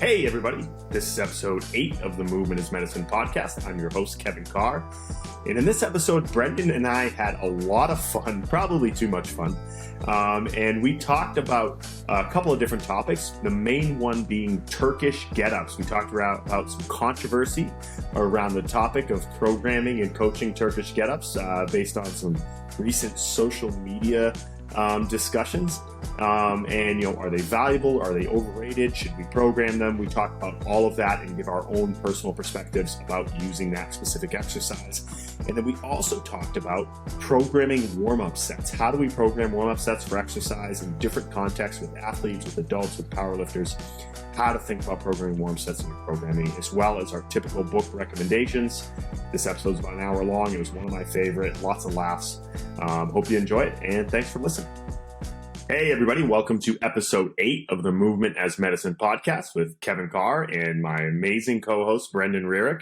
Hey everybody, this is episode 8 of the Movement is Medicine podcast. I'm your host, Kevin Carr. And in this episode, Brendan and I had a lot of fun, probably too much fun. And we talked about a couple of different topics, the main one being Turkish Get-Ups. We talked about some controversy around the topic of programming and coaching Turkish Get-Ups based on some recent social media discussions. And, you know, are they valuable? Are they overrated? Should we program them? We talk about all of that and give our own personal perspectives about using that specific exercise. And then we also talked about programming warm-up sets. How do we program warm-up sets for exercise in different contexts with athletes, with adults, with powerlifters? How to think about programming warm sets in your programming, as well as our typical book recommendations. This episode's about an hour long. It was one of my favorite. Lots of laughs. Hope you enjoy it, and thanks for listening. Hey everybody, welcome to episode 8 of the Movement as Medicine podcast with Kevin Carr and my amazing co-host Brendan Rearick.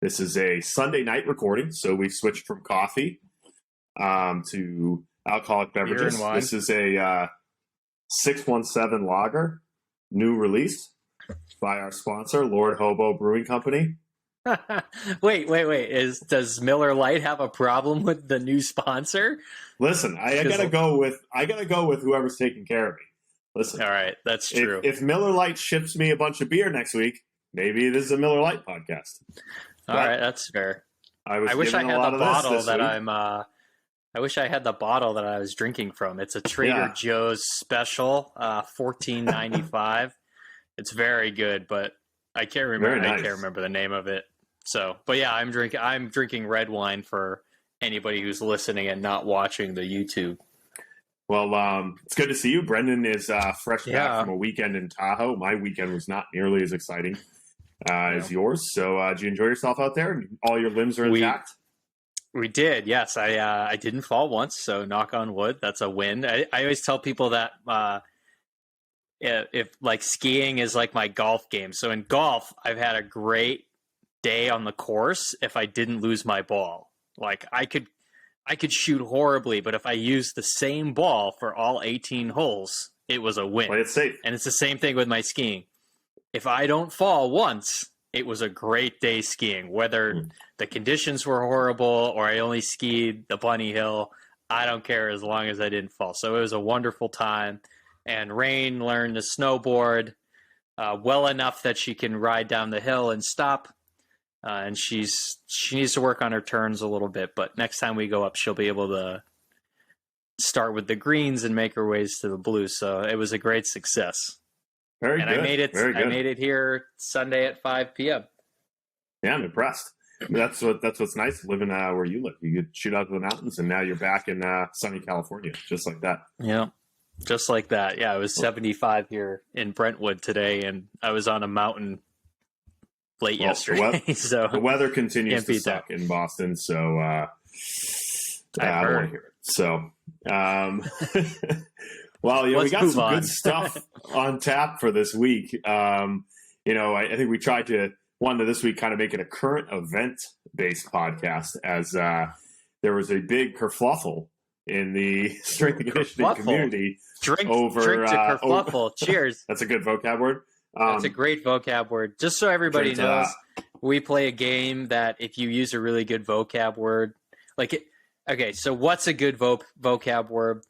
This is a Sunday night recording, so we switched from coffee to alcoholic beverages. Beer and wine. This is a 617 lager, new release by our sponsor, Lord Hobo Brewing Company. Wait. Does Miller Lite have a problem with the new sponsor? Listen, I gotta go with whoever's taking care of me. Listen, all right, that's true. If Miller Lite ships me a bunch of beer next week, maybe this is a Miller Lite podcast. All right, that's fair. I wish I had the bottle that I wish I had the bottle that I was drinking from. It's a Trader Joe's special, $14.95. It's very good, but I can't remember. I can't remember the name of it. So, but yeah, I'm drinking red wine for anybody who's listening and not watching the YouTube. Well, it's good to see you. Brendan is fresh back from a weekend in Tahoe. My weekend was not nearly as exciting as yours. So, did you enjoy yourself out there? All your limbs are intact? We did, yes. I didn't fall once, so knock on wood. That's a win. I always tell people that if like skiing is like my golf game. So in golf, I've had a great day on the course if I didn't lose my ball. Like I could shoot horribly, but if I used the same ball for all 18 holes, it was a win. Play it safe. And it's the same thing with my skiing. If I don't fall once, it was a great day skiing, whether the conditions were horrible or I only skied the bunny hill. I don't care as long as I didn't fall. So it was a wonderful time. And Rain learned to snowboard well enough that she can ride down the hill and stop. And she needs to work on her turns a little bit. But next time we go up, she'll be able to start with the greens and make her ways to the blues. So it was a great success. Very good. I made it. I made it here Sunday at 5 p.m. Yeah, I'm impressed. That's what's nice living where you live. You could shoot out to the mountains, and now you're back in sunny California, just like that. Yeah. Just like that. Yeah, it was 75 here in Brentwood today, and I was on a mountain late yesterday. The weather continues to suck in Boston, so I don't want to hear it. So, well, we got some good stuff on tap for this week. I think we tried to this week kind of make it a current event-based podcast, as there was a big kerfluffle in the strength and conditioning community. Drink to kerfluffle. Cheers. That's a good vocab word. That's a great vocab word. Just so everybody knows, we play a game that if you use a really good vocab word, so what's a good vocab word?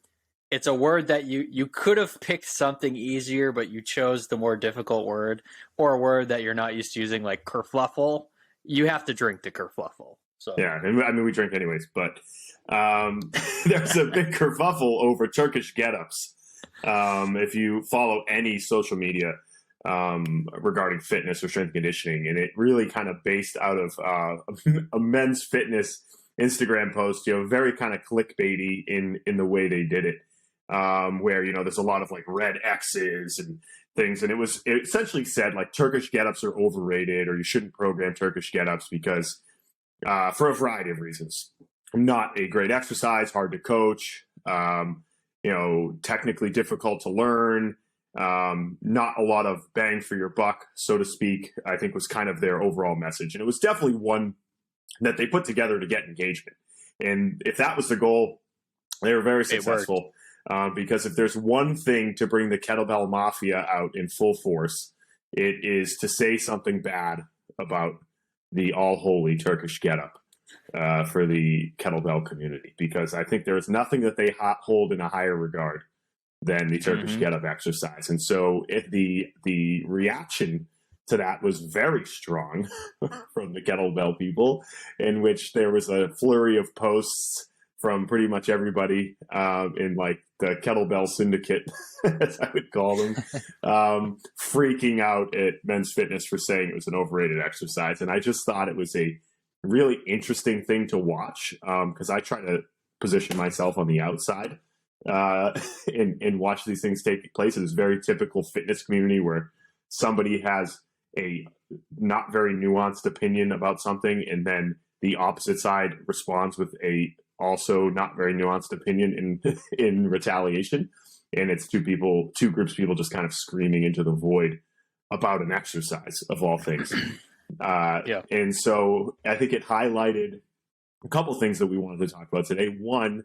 It's a word that you could have picked something easier, but you chose the more difficult word, or a word that you're not used to using, like kerfluffle. You have to drink the kerfluffle. So yeah, and I mean we drink anyways, but there's a big kerfuffle over Turkish Get-Ups. If you follow any social media regarding fitness or strength conditioning, and it really kind of based out of a men's fitness Instagram post, very kind of clickbaity in the way they did it, where there's a lot of like red X's and things, and it essentially said like Turkish Get-Ups are overrated, or you shouldn't program Turkish Get-Ups because for a variety of reasons. Not a great exercise, hard to coach, technically difficult to learn, not a lot of bang for your buck, so to speak, I think was kind of their overall message. And it was definitely one that they put together to get engagement. And if that was the goal, they were very successful. Because if there's one thing to bring the kettlebell mafia out in full force, it is to say something bad about the all-holy Turkish Get-Up for the kettlebell community, because I think there is nothing that they hold in a higher regard than the Turkish Get-Up exercise. And so the reaction to that was very strong from the kettlebell people, in which there was a flurry of posts from pretty much everybody in like the kettlebell syndicate, as I would call them, freaking out at Men's Fitness for saying it was an overrated exercise. And I just thought it was a really interesting thing to watch, because I try to position myself on the outside and watch these things take place. It is very typical fitness community where somebody has a not very nuanced opinion about something, and then the opposite side responds with a also not very nuanced opinion in retaliation. And it's two groups of people just kind of screaming into the void about an exercise of all things. And so I think it highlighted a couple of things that we wanted to talk about today. One,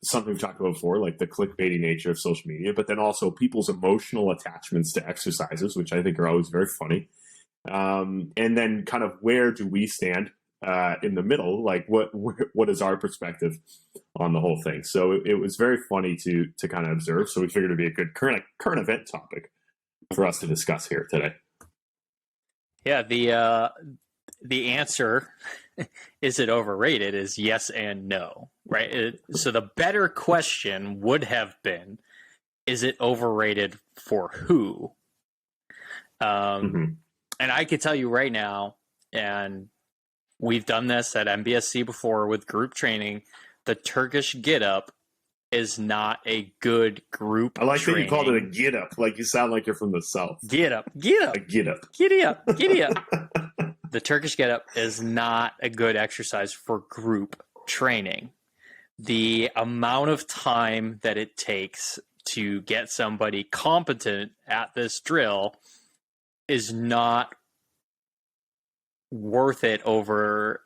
something we've talked about before, like the clickbaity nature of social media, but then also people's emotional attachments to exercises, which I think are always very funny. And then kind of where do we stand in the middle? Like what is our perspective on the whole thing? So it was very funny to kind of observe. So we figured it'd be a good current event topic for us to discuss here today. Yeah, the answer, is it overrated, is yes and no, right? So the better question would have been, is it overrated for who? And I could tell you right now, and we've done this at MBSC before with group training, the Turkish Get-Up is not a good group I like training. that you called it a get-up. Like you sound like you're from the South. Get-Up. A get-up. Giddy up. The Turkish Get-Up is not a good exercise for group training. The amount of time that it takes to get somebody competent at this drill is not worth it over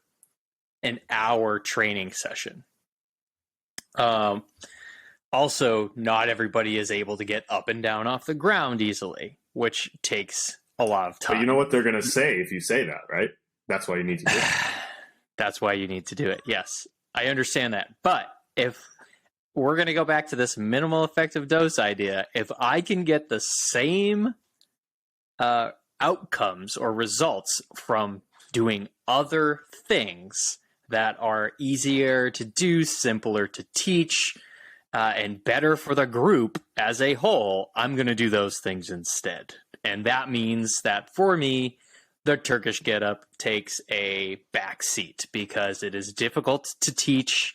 an hour training session. Also, not everybody is able to get up and down off the ground easily, which takes a lot of time. But you know what they're going to say if you say that, right? That's why you need to do it. That's why you need to do it. Yes, I understand that. But if we're going to go back to this minimal effective dose idea, if I can get the same outcomes or results from doing other things that are easier to do, simpler to teach, and better for the group as a whole, I'm going to do those things instead. And that means that for me, the Turkish Get-Up takes a back seat because it is difficult to teach.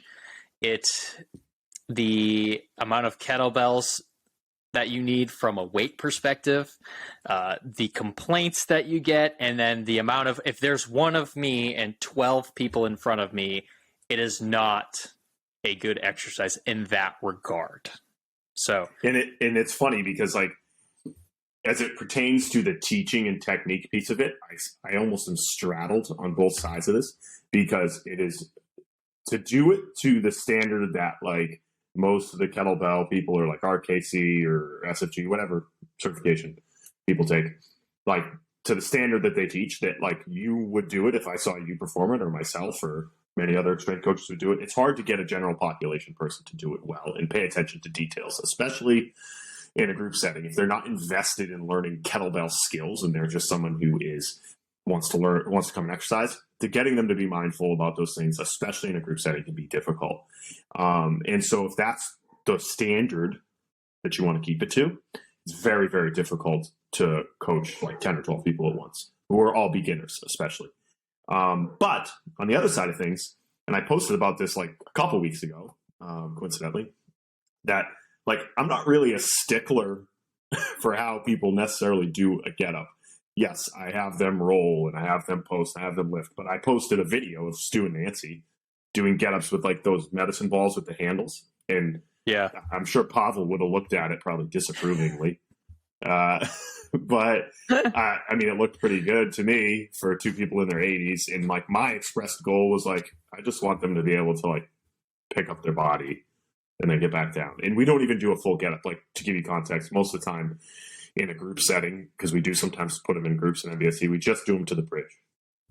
The amount of kettlebells that you need from a weight perspective, the complaints that you get, and then the amount of, if there's one of me and 12 people in front of me, it is not a good exercise in that regard. So, and it's funny because, like, as it pertains to the teaching and technique piece of it, I almost am straddled on both sides of this, because it is to do it to the standard that, like, most of the kettlebell people are like RKC or SFG, whatever certification people take, like, to the standard that they teach, that, like, you would do it if I saw you perform it, or myself or many other strength coaches would do it. It's hard to get a general population person to do it well and pay attention to details, especially in a group setting. If they're not invested in learning kettlebell skills and they're just someone who wants to come and exercise, to getting them to be mindful about those things, especially in a group setting, can be difficult. And so if that's the standard that you want to keep it to, it's very, very difficult to coach like 10 or 12 people at once, who are all beginners, especially. But on the other side of things, and I posted about this like a couple weeks ago, coincidentally, that, like, I'm not really a stickler for how people necessarily do a get-up. Yes, I have them roll and I have them post, I have them lift, but I posted a video of Stu and Nancy doing get-ups with, like, those medicine balls with the handles. And yeah, I'm sure Pavel would have looked at it probably disapprovingly. But I mean, it looked pretty good to me for two people in their 80s. And, like, my expressed goal was, like, I just want them to be able to, like, pick up their body and then get back down. And we don't even do a full get-up. Like, to give you context, most of the time in a group setting, because we do sometimes put them in groups in MBSE, we just do them to the bridge.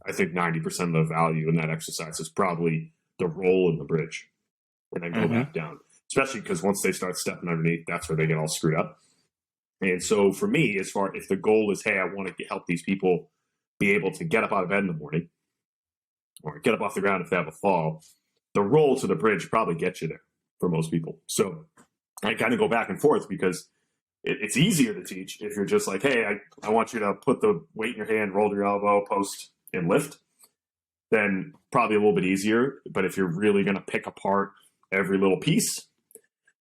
I think 90% of the value in that exercise is probably the roll in the bridge and then go back down, especially because once they start stepping underneath, that's where they get all screwed up. And so for me, as far if the goal is, hey, I want to help these people be able to get up out of bed in the morning or get up off the ground if they have a fall, the roll to the bridge probably gets you there for most people. So I kind of go back and forth because it's easier to teach if you're just like, hey, I want you to put the weight in your hand, roll your elbow, post, and lift. Then probably a little bit easier. But if you're really going to pick apart every little piece,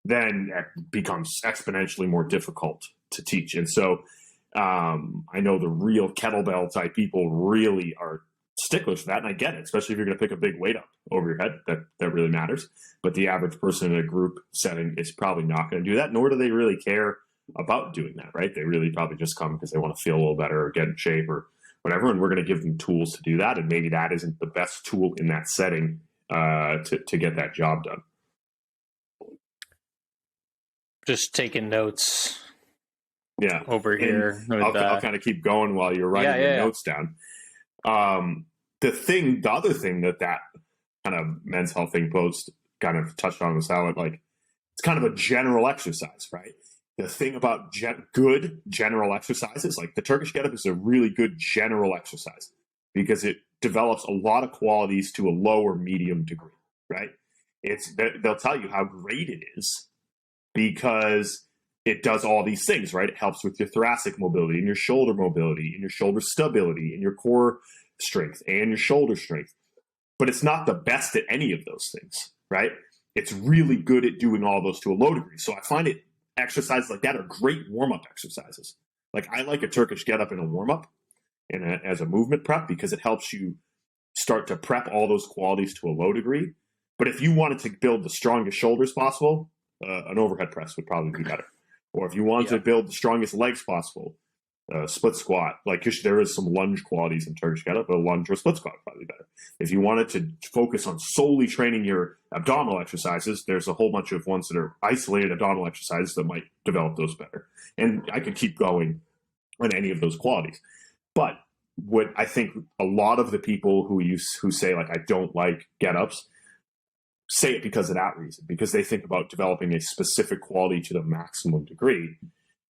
then it becomes exponentially more difficult to teach. And so I know the real kettlebell type people really are sticklers for that, and I get it, especially if you're going to pick a big weight up over your head. That really matters. But the average person in a group setting is probably not going to do that, nor do they really care about doing that, right? They really probably just come because they want to feel a little better or get in shape or whatever, and we're going to give them tools to do that, and maybe that isn't the best tool in that setting to get that job done. Just taking notes. Yeah, over here. I'll kind of keep going while you're writing the notes down. The other thing that kind of men's health thing post kind of touched on was how it's kind of a general exercise, right? The thing about good general exercises, like the Turkish Get-Up is a really good general exercise because it develops a lot of qualities to a low or medium degree, right? They'll tell you how great it is because it does all these things, right? It helps with your thoracic mobility and your shoulder mobility and your shoulder stability and your core strength and your shoulder strength. But it's not the best at any of those things, right? It's really good at doing all those to a low degree. So I find exercises like that are great warm-up exercises. Like I like a Turkish Get-Up in a warm-up and as a movement prep because it helps you start to prep all those qualities to a low degree. But if you wanted to build the strongest shoulders possible, an overhead press would probably be better. Or if you wanted to build the strongest legs possible, split squat, there is some lunge qualities in Turkish Get-Up, but a lunge or split squat would probably be better. If you wanted to focus on solely training your abdominal exercises, there's a whole bunch of ones that are isolated abdominal exercises that might develop those better. And I could keep going on any of those qualities. But what I think a lot of the people who say, I don't like Get-Ups, say it because of that reason, because they think about developing a specific quality to the maximum degree,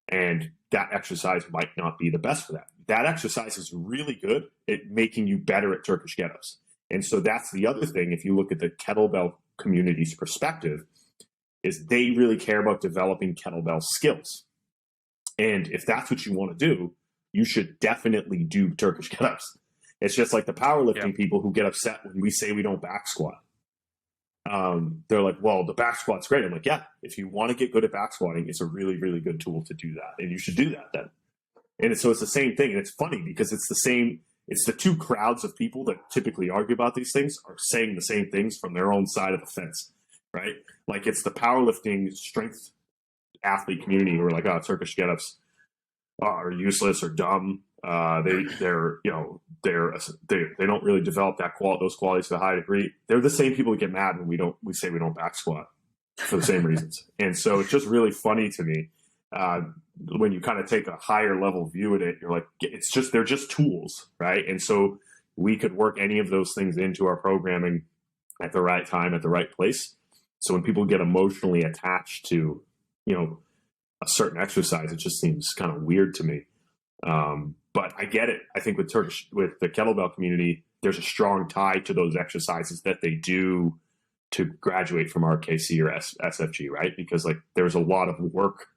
and that exercise might not be the best for that. That exercise is really good at making you better at Turkish Get-Ups. And so that's the other thing, if you look at the kettlebell community's perspective, is they really care about developing kettlebell skills. And if that's what you want to do, you should definitely do Turkish Get-Ups. It's just like the powerlifting people who get upset when we say we don't back squat. They're like, well, the back squat's great. I'm like, yeah, if you want to get good at back squatting, it's a really, really good tool to do that. And you should do that then. And so it's the same thing. And it's funny because it's the two crowds of people that typically argue about these things are saying the same things from their own side of the fence, right? Like it's the powerlifting strength athlete community who are like, oh, Turkish Get-Ups are useless or dumb. They don't really develop those qualities to a high degree. They're the same people that get mad when we say we don't back squat for the same reasons. And so it's just really funny to me when you kind of take a higher level view at it. You're like, they're just tools, right? And so we could work any of those things into our programming at the right time, at the right place. So when people get emotionally attached to, a certain exercise, it just seems kind of weird to me. But I get it. I think with the kettlebell community, there's a strong tie to those exercises that they do to graduate from RKC or SFG, right? Because there's a lot of work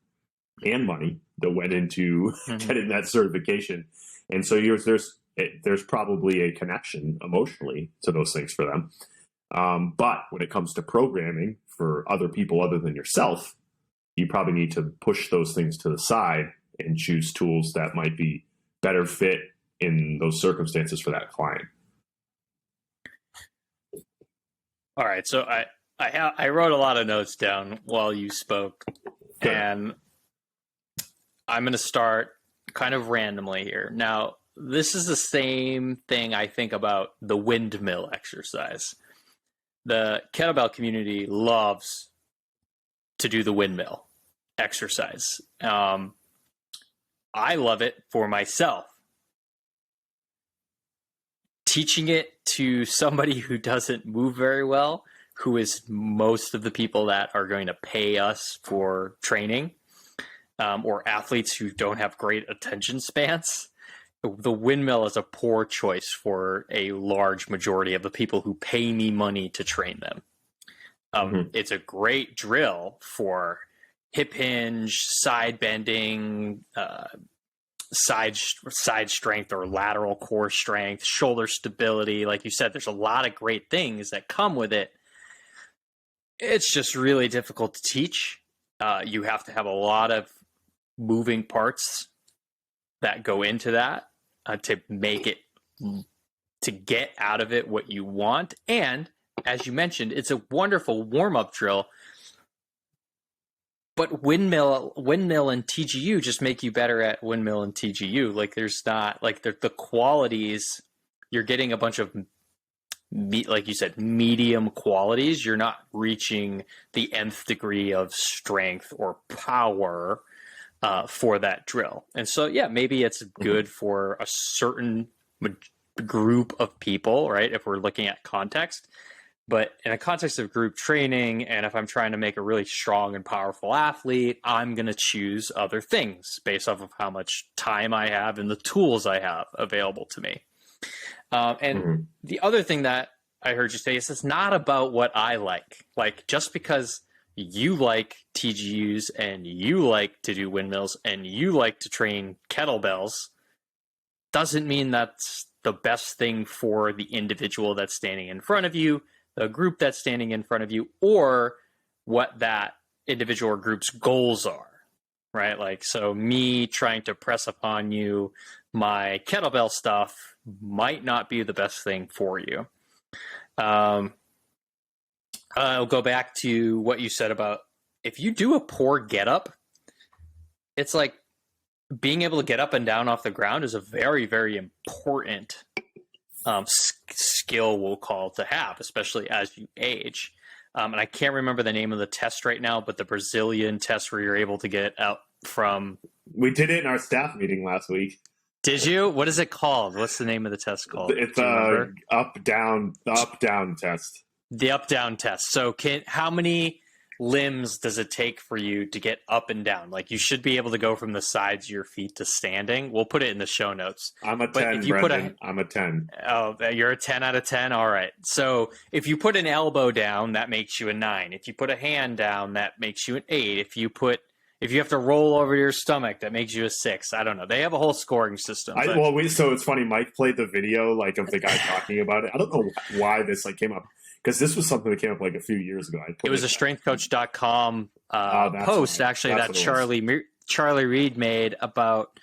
and money that went into getting that certification. And so there's probably a connection emotionally to those things for them. But when it comes to programming for other people other than yourself, you probably need to push those things to the side and choose tools that might be better fit in those circumstances for that client. All right. So I wrote a lot of notes down while you spoke. Good. And I'm going to start kind of randomly here. Now, this is the same thing I think about the windmill exercise. The kettlebell community loves to do the windmill exercise. I love it for myself. Teaching it to somebody who doesn't move very well, who is most of the people that are going to pay us for training, or athletes who don't have great attention spans, the windmill is a poor choice for a large majority of the people who pay me money to train them. It's a great drill for hip hinge, side bending, side strength or lateral core strength, shoulder stability. Like you said, there's a lot of great things that come with it. It's just really difficult to teach. You have to have a lot of moving parts that go into that to make it, to get out of it what you want. And as you mentioned, it's a wonderful warm-up drill. But windmill and TGU just make you better at windmill and TGU. Like there's not like the qualities. You're getting a bunch of like you said, medium qualities. You're not reaching the nth degree of strength or power for that drill. And so, yeah, maybe it's good for a certain group of people, right? If we're looking at context. But in a context of group training, and if I'm trying to make a really strong and powerful athlete, I'm going to choose other things based off of how much time I have and the tools I have available to me. And the other thing that I heard you say is it's not about what I like. Like, just because you like TGUs and you like to do windmills and you like to train kettlebells doesn't mean that's the best thing for the individual that's standing in front of you, the group that's standing in front of you, or what that individual or group's goals are, right? Like, so me trying to press upon you my kettlebell stuff might not be the best thing for you. I'll go back to what you said about if you do a poor get up, it's like being able to get up and down off the ground is a very, very important skill, we'll call, to have, especially as you age. And I can't remember the name of the test right now, but the Brazilian test where you're able to get out from... We did it in our staff meeting last week. Did you? What is it called? What's the name of the test called? It's a up-down test. The up-down test. So how many limbs does it take for you to get up and down? Like, you should be able to go from the sides of your feet to standing. We'll put it in the show notes. I'm a 10, Brendan. I'm a 10. Oh, you're a 10 out of 10? All right. So if you put an elbow down, that makes you a 9. If you put a hand down, that makes you an 8. If you have to roll over your stomach, that makes you a 6. I don't know. They have a whole scoring system. So it's funny. Mike played the video of the guy talking about it. I don't know why this came up, because this was something that came up a few years ago. It was a strengthcoach.com post, actually, that Charlie Reed made about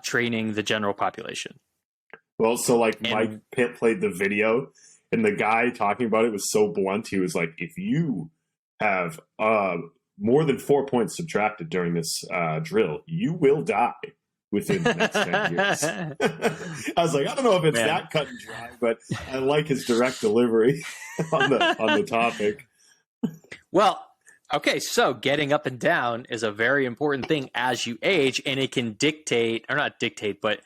training the general population. Well, so Mike played the video, and the guy talking about it was so blunt. He was like, if you have more than 4 points subtracted during this drill, you will die within the next 10 years. I was like, I don't know if it's that cut and dry, but I like his direct delivery on the topic. Well, okay, so getting up and down is a very important thing as you age, and it can but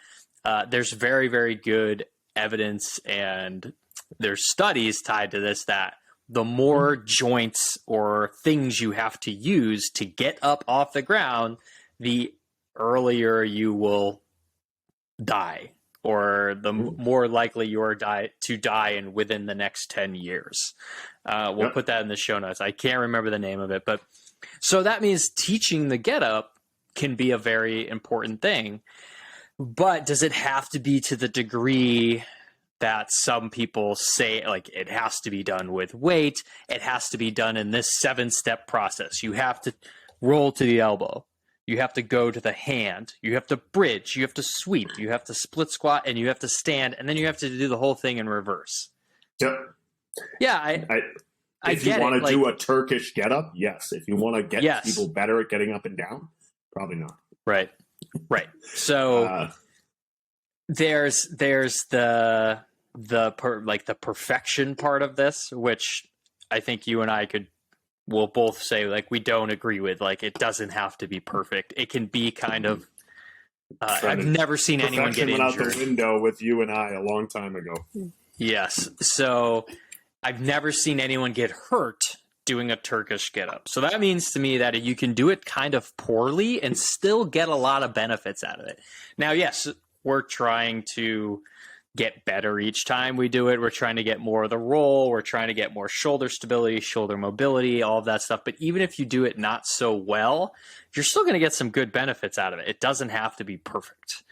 there's very, very good evidence, and there's studies tied to this, that the more joints or things you have to use to get up off the ground, the earlier you will die, or the more likely you are to die in within the next 10 years. We'll put that in the show notes. I can't remember the name of it, but so that means teaching the get up can be a very important thing. But does it have to be to the degree that some people say, like, it has to be done with weight? It has to be done in this 7-step process. You have to roll to the elbow. You have to go to the hand. You have to bridge. You have to sweep. You have to split squat, and you have to stand, and then you have to do the whole thing in reverse. Yep. Yeah, I if you want to do a Turkish get-up, yes. If you want to get people better at getting up and down, probably not. Right. So there's the perfection part of this, which I think you and I will both say, like, we don't agree with. Like, it doesn't have to be perfect. It can be kind of I've never seen anyone get Perfection went injured. out the window with you and I a long time ago. Yes. So I've never seen anyone get hurt doing a Turkish get-up. So that means to me that you can do it kind of poorly and still get a lot of benefits out of it. Now, yes, we're trying to get better each time we do it. We're trying to get more of the roll. We're trying to get more shoulder stability, shoulder mobility, all of that stuff. But even if you do it not so well, you're still going to get some good benefits out of it. It doesn't have to be perfect.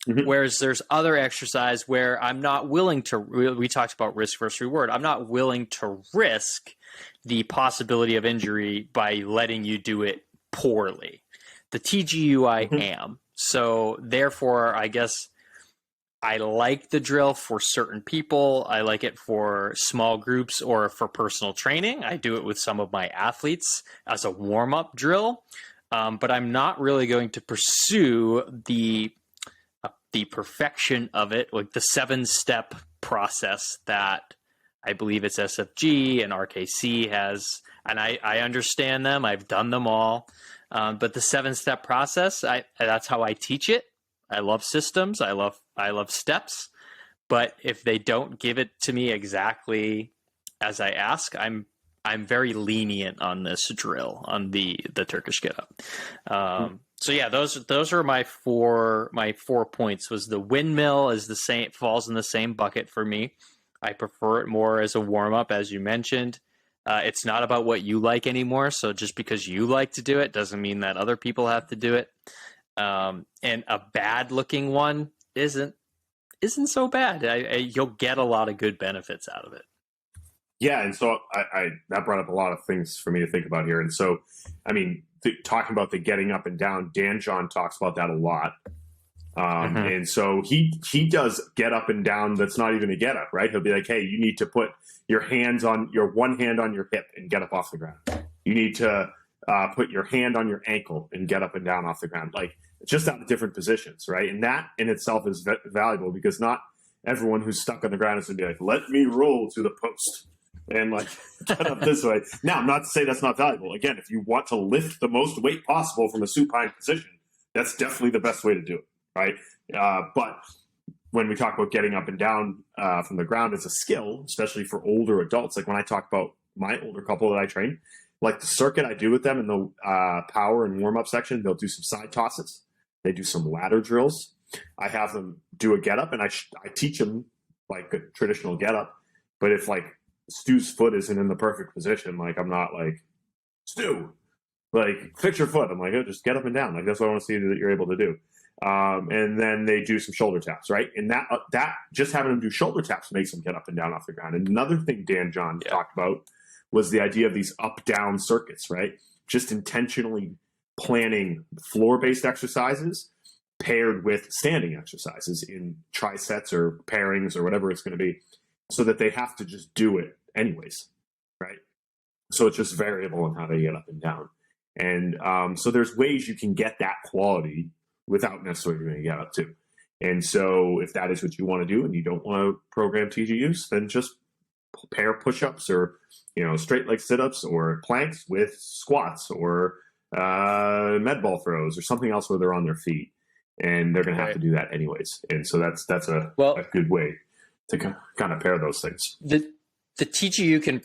Whereas there's other exercise where I'm not willing to, we talked about risk versus reward. I'm not willing to risk the possibility of injury by letting you do it poorly. The TGU I am. So therefore, I guess I like the drill for certain people. I like it for small groups or for personal training. I do it with some of my athletes as a warm-up drill. But I'm not really going to pursue the perfection of it, like the 7-step process that I believe it's SFG and RKC has. And I understand them. I've done them all. But the 7-step process, that's how I teach it. I love systems. I love steps. But if they don't give it to me exactly as I ask, I'm very lenient on this drill, on the Turkish Get-Up. So yeah, those are my four points. Was the windmill is the same, falls in the same bucket for me. I prefer it more as a warm up, as you mentioned. It's not about what you like anymore. So just because you like to do it doesn't mean that other people have to do it. And a bad looking one isn't so bad. You'll get a lot of good benefits out of it. Yeah, and so I that brought up a lot of things for me to think about here. And so, I mean, talking about the getting up and down, Dan John talks about that a lot. And so he does get up and down. That's not even a get up, right? He'll be like, hey, you need to put your one hand on your hip and get up off the ground. You need to put your hand on your ankle and get up and down off the ground. Like, just out of different positions, right? And that in itself is valuable because not everyone who's stuck on the ground is going to be like, let me roll to the post and like get up this way. Now, I'm not to say that's not valuable. Again, if you want to lift the most weight possible from a supine position, that's definitely the best way to do it, right? But when we talk about getting up and down from the ground, it's a skill, especially for older adults. Like when I talk about my older couple that I train, like the circuit I do with them in the power and warm-up section, they'll do some side tosses. They do some ladder drills. I have them do a get-up, and I teach them like a traditional get-up. But if like Stu's foot isn't in the perfect position, like I'm not like, Stu, like fix your foot. I'm like, oh, just get up and down. Like that's what I want to see that you're able to do. And then they do some shoulder taps, right? And that just having them do shoulder taps makes them get up and down off the ground. And another thing Dan John talked about was the idea of these up-down circuits, right? Just intentionally planning floor-based exercises paired with standing exercises in trisets or pairings or whatever it's going to be, so that they have to just do it anyways, right? So it's just variable in how they get up and down. And so there's ways you can get that quality without necessarily doing a get up too. And so if that is what you want to do and you don't want to program TGUs, then just pair push-ups or, straight leg sit-ups or planks with squats or med ball throws or something else where they're on their feet. And they're going to have to do that anyways. And so that's a good way to kind of pair those things. The TGU can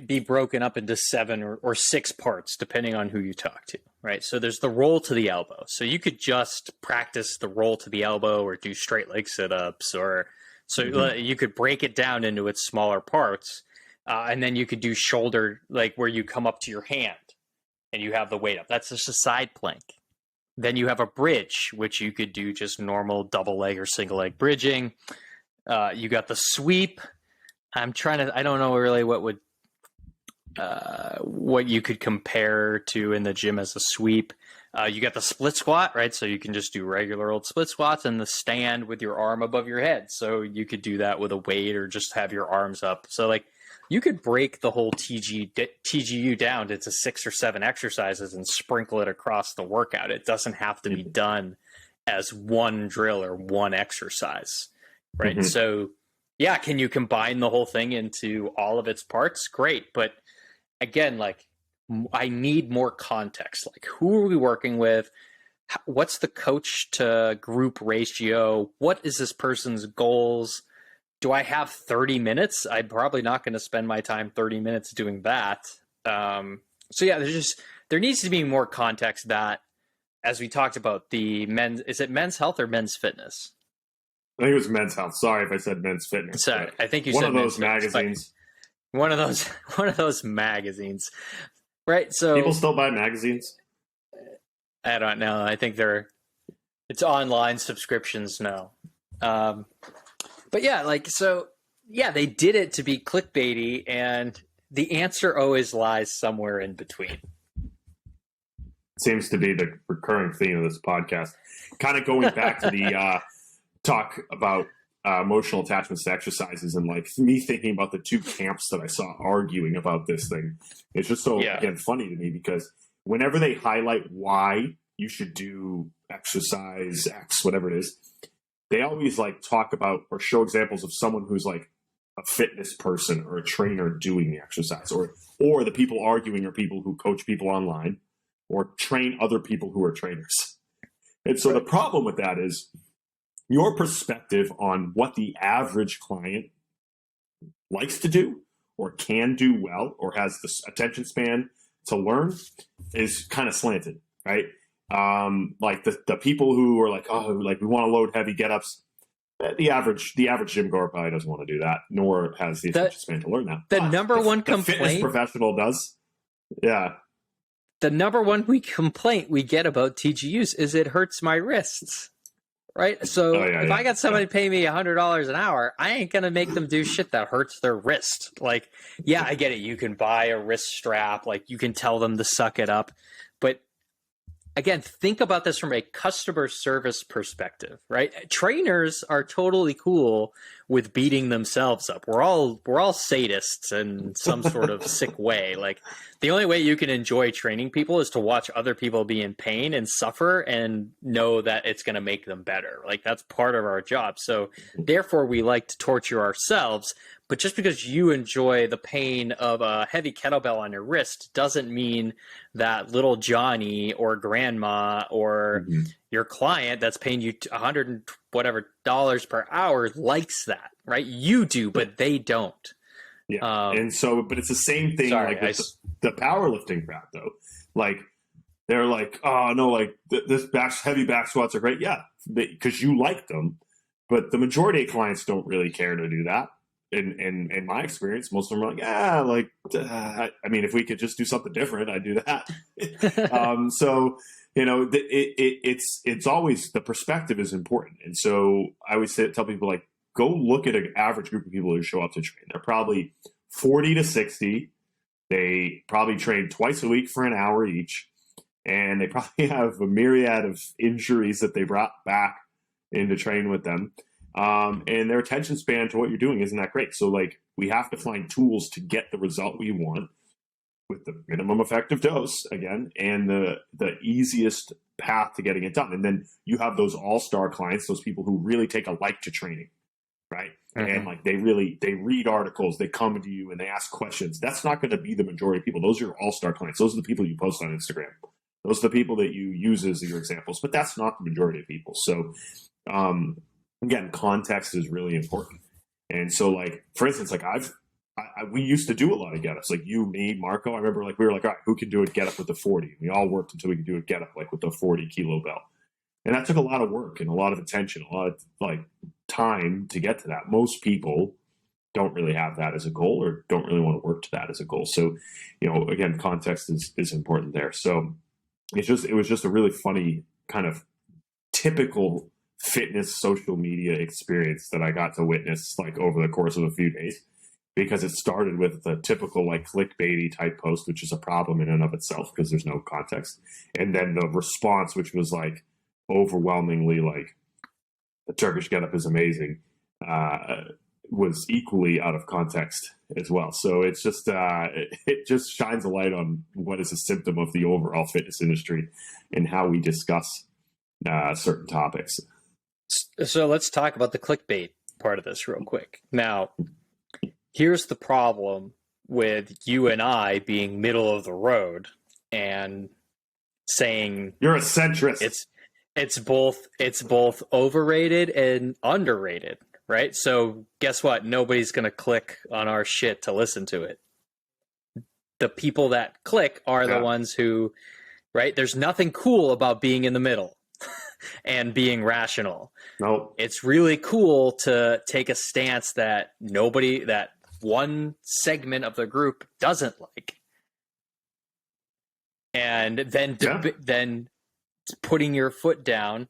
be broken up into 7 or 6 parts, depending on who you talk to, right? So there's the roll to the elbow. So you could just practice the roll to the elbow or do straight leg sit-ups you could break it down into its smaller parts. And then you could do shoulder, like where you come up to your hand and you have the weight up. That's just a side plank. Then you have a bridge, which you could do just normal double leg or single leg bridging. You got the sweep. I don't know really what you could compare to in the gym as a sweep. You got the split squat, right? So you can just do regular old split squats, and the stand with your arm above your head. So you could do that with a weight or just have your arms up. So like you could break the whole TGU down into 6 or 7 exercises and sprinkle it across the workout. It doesn't have to be done as one drill or one exercise, right? Mm-hmm. So yeah, can you combine the whole thing into all of its parts? Great. But again, like I need more context. Like who are we working with? what's the coach to group ratio? What is this person's goals? Do I have 30 minutes? I'm probably not going to spend my time 30 minutes doing that. So yeah, there needs to be more context that, as we talked about, is it men's health or men's fitness? I think it was Men's Health. Sorry if I said Men's Fitness. Sorry, I think you one said of those fitness, magazines. one of those magazines, right? So People still buy magazines. I don't know. I think it's online subscriptions now. But yeah, they did it to be clickbaity, and the answer always lies somewhere in between. Seems to be the recurring theme of this podcast. Kind of going back to the talk about emotional attachments to exercises, and like me thinking about the two camps that I saw arguing about this thing. It's just so, again, funny to me, because whenever they highlight why you should do exercise X, whatever it is, they always like talk about or show examples of someone who's like a fitness person or a trainer doing the exercise, or the people arguing are people who coach people online or train other people who are trainers. And so the problem with that is your perspective on what the average client likes to do or can do well or has the attention span to learn is kind of slanted, right? Like the people who are like, oh, like we want to load heavy get-ups. The average gym goer probably doesn't want to do that, nor has the attention span to learn that. The number one complaint, the fitness professional does. Yeah. The number one complaint we get about TGUs is it hurts my wrists. Right? So if I got somebody pay me $100 an hour, I ain't going to make them do shit that hurts their wrist. Like, yeah, I get it. You can buy a wrist strap. Like, you can tell them to suck it up. But again, think about this from a customer service perspective, right? Trainers are totally cool with beating themselves up. We're all sadists in some sort of sick way. Like, the only way you can enjoy training people is to watch other people be in pain and suffer and know that it's going to make them better. Like, that's part of our job. So therefore we like to torture ourselves. But just because you enjoy the pain of a heavy kettlebell on your wrist doesn't mean that little Johnny or grandma or your client that's paying you $100 whatever per hour likes that, right? You do, but they don't. Yeah. And so, but it's the same thing with the powerlifting crowd, though. Like, they're like, oh, no, like this heavy back squats are great. Yeah, because you like them. But the majority of clients don't really care to do that. In my experience, most of them are like, I mean, if we could just do something different, I'd do that. So, you know, it's always, the perspective is important. And so I always tell people, like, go look at an average group of people who show up to train. They're probably 40 to 60. They probably train twice a week for an hour each. And they probably have a myriad of injuries that they brought back in to train with them. And their attention span to what you're doing isn't that great. So, like, we have to find tools to get the result we want with the minimum effective dose, again, and the easiest path to getting it done. And then you have those all-star clients, those people who really take a like to training, right? And like they read articles, they come to you and they ask questions. That's not going to be the majority of people. Those are your all-star clients. Those are the people you post on Instagram. Those are the people that you use as your examples, but that's not the majority of people. So, again, context is really important. And so, like, for instance, like we used to do a lot of get-ups, like you, me, Marco. I remember, like, we were like, all right, who can do a get-up with the 40? We all worked until we could do a get-up, like, with the 40 kilo bell. And that took a lot of work and a lot of attention, a lot of, like, time to get to that. Most people don't really have that as a goal or don't really want to work to that as a goal. So, you know, again, context is important there. So it was just a really funny kind of typical fitness social media experience that I got to witness, like, over the course of a few days, because it started with the typical, like, clickbaity type post, which is a problem in and of itself because there's no context. And then the response, which was like overwhelmingly like, the Turkish Get-Up is amazing, was equally out of context as well. So it's just, it just shines a light on what is a symptom of the overall fitness industry and how we discuss certain topics. So let's talk about the clickbait part of this real quick. Now, here's the problem with you and I being middle of the road and saying you're a centrist. It's both overrated and underrated, right? So guess what? Nobody's going to click on our shit to listen to it. The people that click are the ones who, right? There's nothing cool about being in the middle and being rational. Nope. It's really cool to take a stance that that one segment of the group doesn't like. And then putting your foot down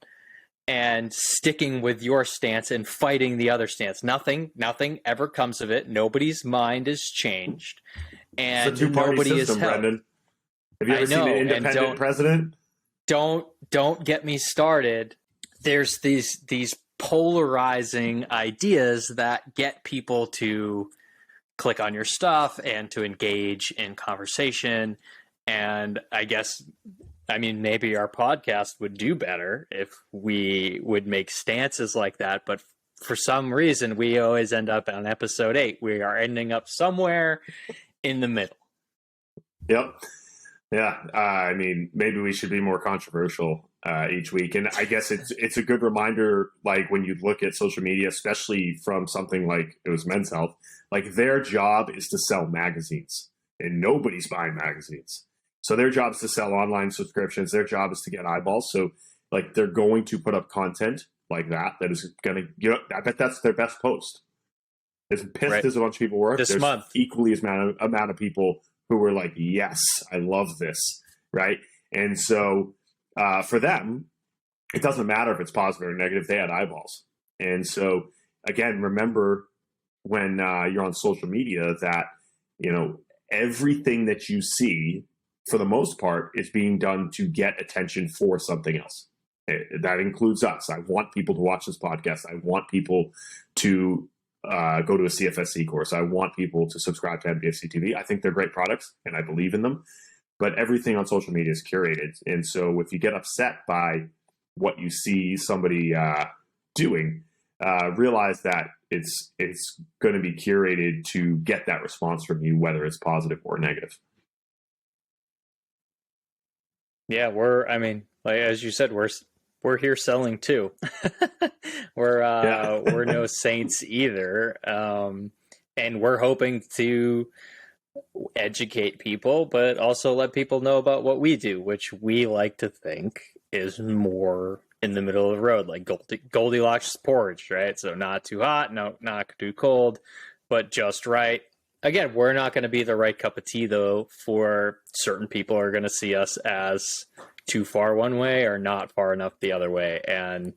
and sticking with your stance and fighting the other stance. Nothing ever comes of it. Nobody's mind is changed. And it's a two-party nobody system, is held. Brendan. Have you ever seen an independent president? Don't get me started. There's these polarizing ideas that get people to click on your stuff and to engage in conversation. And maybe our podcast would do better if we would make stances like that. But for some reason, we always end up on episode 8. We are ending up somewhere in the middle. Yep. Yeah. Maybe we should be more controversial each week. And I guess it's a good reminder, like when you look at social media, especially from something like it was Men's Health, like their job is to sell magazines and nobody's buying magazines. So their job is to sell online subscriptions. Their job is to get eyeballs. So like they're going to put up content like that is going to, I bet that's their best post. As pissed as a bunch of people were, there's month. Equally as amount of people who were like, yes, I love this, right? And so for them, it doesn't matter if it's positive or negative. They had eyeballs. And so, again, remember when you're on social media that, everything that you see, for the most part, is being done to get attention for something else. That includes us. I want people to watch this podcast. I want people to go to a CFSC course. I want people to subscribe to NBFC TV. I think they're great products, and I believe in them. But everything on social media is curated. And so if you get upset by what you see somebody doing, realize that it's going to be curated to get that response from you, whether it's positive or negative. Yeah, as you said, we're here selling too. We're no saints either. And we're hoping to educate people, but also let people know about what we do, which we like to think is more in the middle of the road, like Goldilocks porridge, right? So not too hot, no, not too cold, but just right. Again, we're not going to be the right cup of tea, though, for certain people are going to see us as too far one way or not far enough the other way. And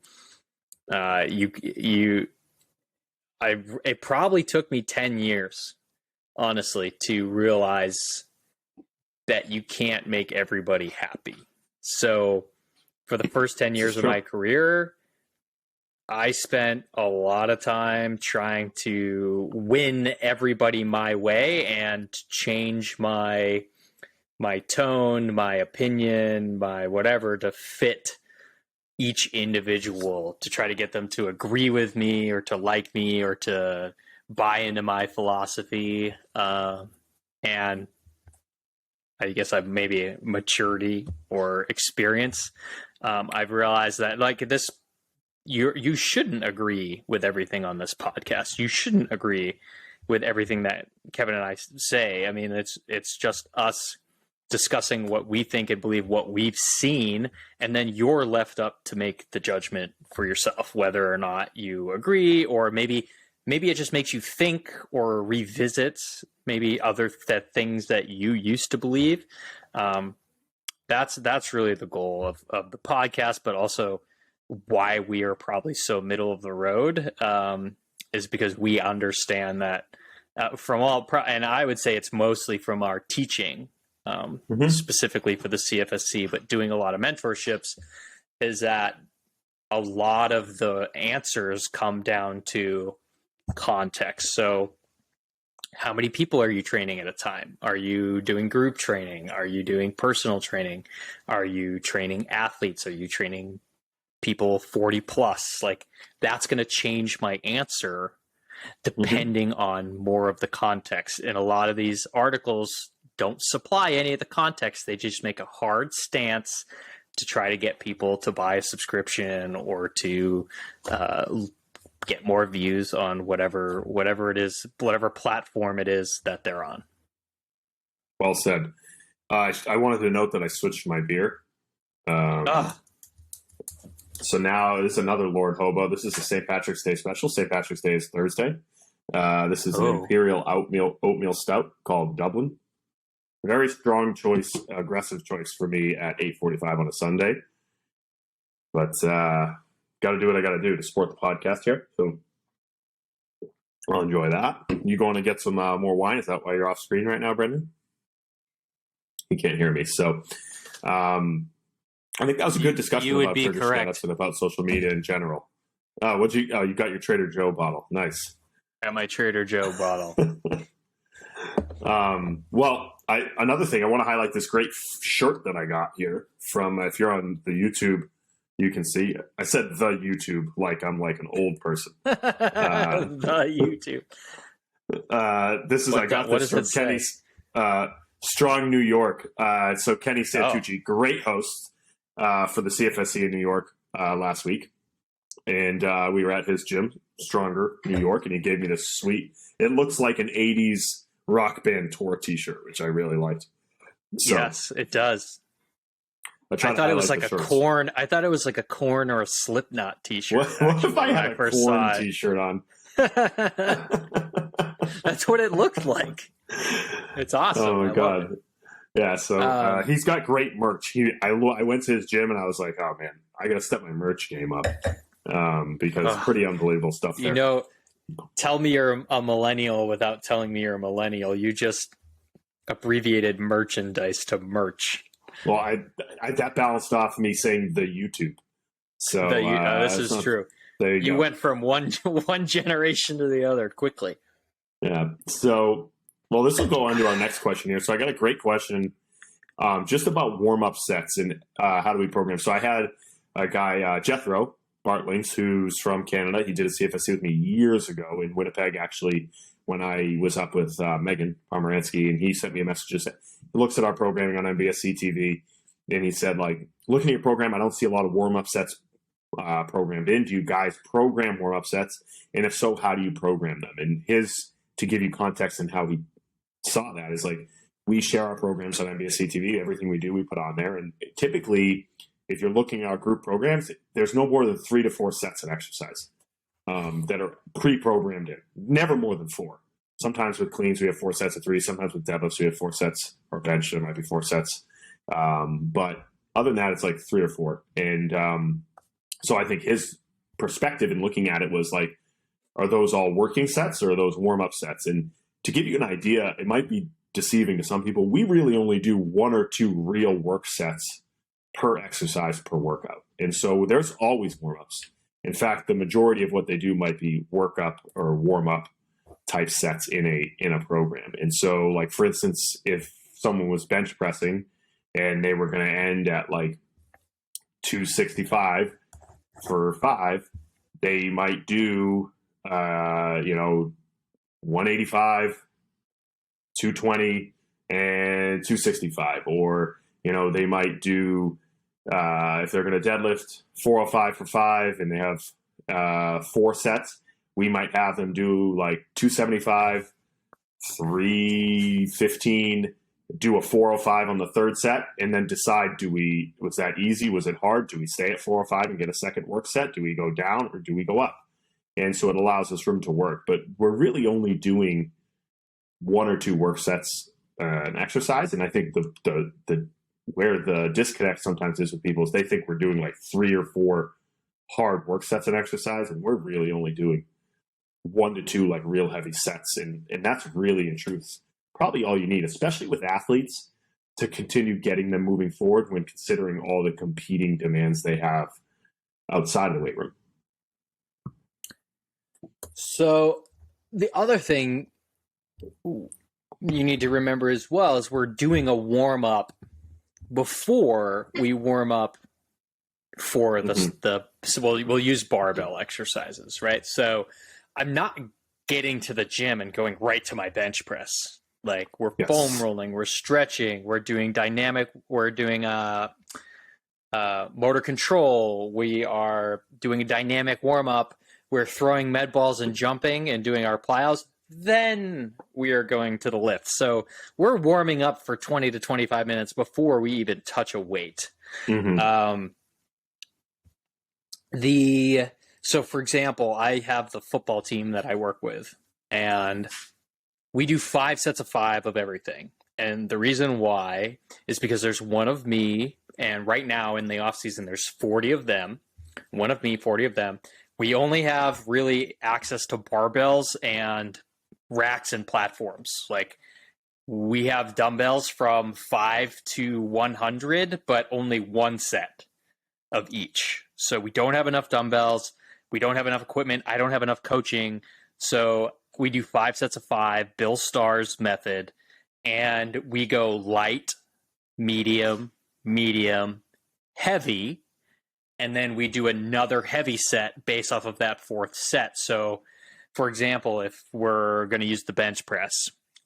it probably took me 10 years, honestly, to realize that you can't make everybody happy. So for the first 10 years of my career, I spent a lot of time trying to win everybody my way and change my tone, my opinion, my whatever to fit each individual, to try to get them to agree with me or to like me or to buy into my philosophy. And I guess I've maybe maturity or experience. I've realized that like this, you shouldn't agree with everything on this podcast. You shouldn't agree with everything that Kevin and I say. I mean, it's just us discussing what we think and believe, what we've seen, and then you're left up to make the judgment for yourself, whether or not you agree, or maybe it just makes you think or revisit maybe other things that you used to believe. That's really the goal of the podcast, but also why we are probably so middle of the road is because we understand that and I would say it's mostly from our teaching, specifically for the CFSC, but doing a lot of mentorships, is that a lot of the answers come down to context. So how many people are you training at a time? Are you doing group training? Are you doing personal training? Are you training athletes? Are you training people 40 plus? Like, that's going to change my answer depending on more of the context. And a lot of these articles don't supply any of the context. They just make a hard stance to try to get people to buy a subscription or to get more views on whatever it is, whatever platform it is that they're on. Well said. I wanted to note that I switched my beer. So now this is another Lord Hobo. This is the St. Patrick's Day special. St. Patrick's Day is Thursday. This is an Imperial oatmeal stout called Dublin. Very strong choice, aggressive choice for me at 8:45 on a Sunday. But got to do what I got to do to support the podcast here. So I'll enjoy that. You going to get some more wine? Is that why you're off screen right now, Brendan? You can't hear me. So I think that was a good discussion about Turkish Get-Ups and about social media in general. You got your Trader Joe bottle. Nice. Got my Trader Joe bottle. Well, another thing, I want to highlight this great shirt that I got here from, if you're on the YouTube, you can see, I said the YouTube, like I'm like an old person. The YouTube. I got this from Kenny's Strong New York. So Kenny Santucci, great host for the CFSC in New York last week. And we were at his gym, Stronger New York, and he gave me this sweet, it looks like an 80s rock band tour t-shirt, which I really liked. So, yes, it does. I thought it was like a Korn. I thought it was like a Korn or a Slipknot t-shirt. What if I had a Korn t-shirt on? That's what it looked like. It's awesome. Oh my God. Yeah, so he's got great merch. I went to his gym and I was like, oh man, I got to step my merch game up because it's pretty unbelievable stuff there. You know, tell me you're a millennial without telling me you're a millennial. You just abbreviated merchandise to merch. Well, that balanced off me saying the YouTube. So this is true. You went from one generation to the other quickly. Yeah. So, well, this will go on to our next question here. So I got a great question just about warm-up sets and how do we program. So I had a guy, Jethro Bartlings, who's from Canada. He did a CFSC with me years ago in Winnipeg, actually, when I was up with Megan Pomeranski, and he sent me a message. He looks at our programming on MBSC TV, and he said, like, looking at your program, I don't see a lot of warm-up sets programmed in. Do you guys program warm-up sets? And if so, how do you program them? And to give you context and how he saw that, is like, we share our programs on MBSC TV. Everything we do, we put on there. And typically, if you're looking at our group programs, there's no more than 3 to 4 sets of exercise that are pre-programmed in. Never more than 4. Sometimes with cleans, we have 4 sets of 3. Sometimes with deadlifts, we have 4 sets. Or bench, there might be 4 sets. But other than that, it's like 3 or 4. And so I think his perspective in looking at it was like, are those all working sets or are those warm-up sets? And to give you an idea, it might be deceiving to some people. We really only do 1 or 2 real work sets per exercise per workout. And so there's always warm-ups. In fact, the majority of what they do might be workup or warm-up type sets in a program. And so, like, for instance, if someone was bench pressing and they were going to end at like 265 for 5, they might do 185, 220, and 265. Or, they might do, if they're going to deadlift 405 for 5 and they have 4 sets, we might have them do like 275, 315, do a 405 on the 3rd set, and then decide, was that easy? Was it hard? Do we stay at 405 and get a second work set? Do we go down or do we go up? And so it allows us room to work. But we're really only doing 1 or 2 work sets an exercise. And I think the where the disconnect sometimes is with people is they think we're doing like 3 or 4 hard work sets an exercise, and we're really only doing 1 to 2 like real heavy sets. And that's really, in truth, probably all you need, especially with athletes, to continue getting them moving forward when considering all the competing demands they have outside of the weight room. So the other thing you need to remember as well is we're doing a warm-up before we warm up for we'll use barbell exercises, right? So I'm not getting to the gym and going right to my bench press. Like, we're foam rolling, we're stretching, we're doing dynamic, we're doing motor control. We are doing a dynamic warm-up. We're throwing med balls and jumping and doing our plyos. Then we are going to the lift. So we're warming up for 20 to 25 minutes before we even touch a weight. Mm-hmm. So for example, I have the football team that I work with, and we do 5 sets of 5 of everything. And the reason why is because there's one of me, and right now in the off season, there's 40 of them, one of me, 40 of them. We only have really access to barbells and racks and platforms. Like, we have dumbbells from 5 to 100, but only one set of each. So we don't have enough dumbbells. We don't have enough equipment. I don't have enough coaching. So we do 5 sets of 5, Bill Starr's method, and we go light, medium, heavy, and then we do another heavy set based off of that 4th set. So, for example, if we're going to use the bench press,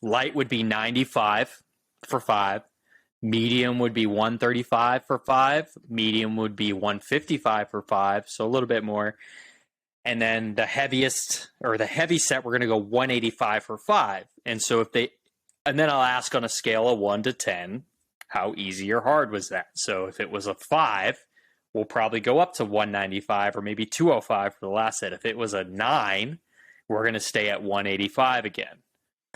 light would be 95 for 5, medium would be 135 for 5, medium would be 155 for 5, so a little bit more. And then the heaviest, or the heavy set, we're going to go 185 for 5. And so and then I'll ask on a scale of 1 to 10, how easy or hard was that? So if it was a 5, we'll probably go up to 195 or maybe 205 for the last set. If it was a 9, we're going to stay at 185 again.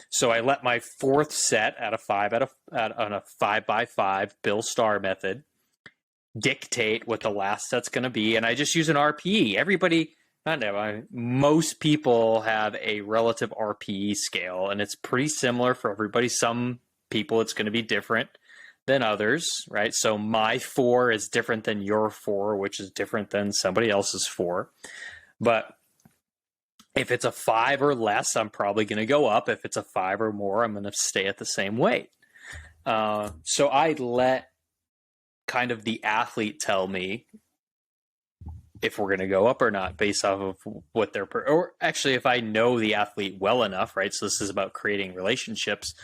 So I let my 4th set on a 5x5 Bill Starr method dictate what the last set's going to be, and I just use an RPE. Most people have a relative RPE scale, and it's pretty similar for everybody. Some people it's going to be different than others, right? So my 4 is different than your 4, which is different than somebody else's 4. But if it's a 5 or less, I'm probably going to go up. If it's a 5 or more, I'm going to stay at the same weight. So I let kind of the athlete tell me if we're going to go up or not based off of what or actually if I know the athlete well enough, right? So this is about creating relationships.